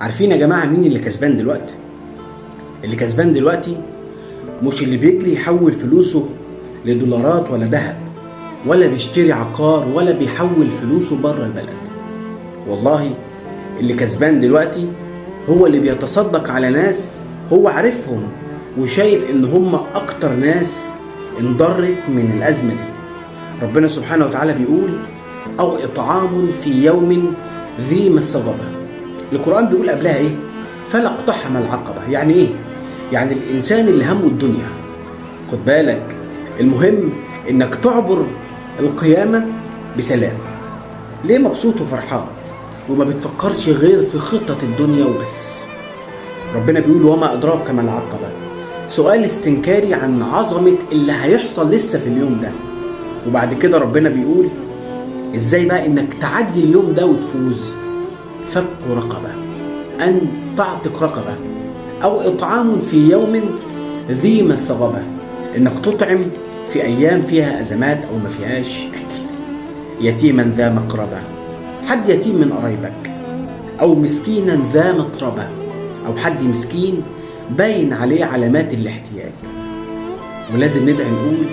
عارفين يا جماعة مين اللي كسبان دلوقتي؟ اللي كسبان دلوقتي مش اللي بيجري يحول فلوسه لدولارات ولا ذهب، ولا بيشتري عقار، ولا بيحول فلوسه بره البلد. والله اللي كسبان دلوقتي هو اللي بيتصدق على ناس هو عارفهم وشايف ان هم اكتر ناس انضرت من الازمة دي. ربنا سبحانه وتعالى بيقول: او اطعام في يوم ذي مسغبة. القرآن بيقول قبلها ايه؟ فلا اقتحم العقبة. يعني ايه؟ يعني الانسان اللي همه الدنيا. خد بالك، المهم انك تعبر القيامة بسلام. ليه مبسوط وفرحان وما بتفكرش غير في خطة الدنيا وبس؟ ربنا بيقول: وما أدراك ما العقبة. سؤال استنكاري عن عظمة اللي هيحصل لسه في اليوم ده. وبعد كده ربنا بيقول ازاي بقى انك تعدي اليوم ده وتفوز. فك رقبة، ان تعتق رقبة، او اطعام في يوم ذي مسغبة، انك تطعم في ايام فيها ازمات او ما فيهاش اكل. يتيما ذا مقربة، حد يتيم من قرايبك، او مسكينا ذا متربة، او حد مسكين باين عليه علامات الاحتياج. ولازم ندعي نقول: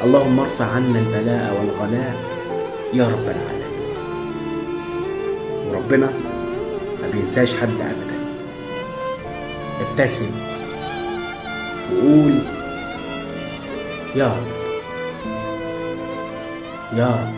اللهم ارفع عنا البلاء والغلاء يا رب العالمين. وربنا ما بينساش حد ابدا. ابتسم وقول: يا رب يا رب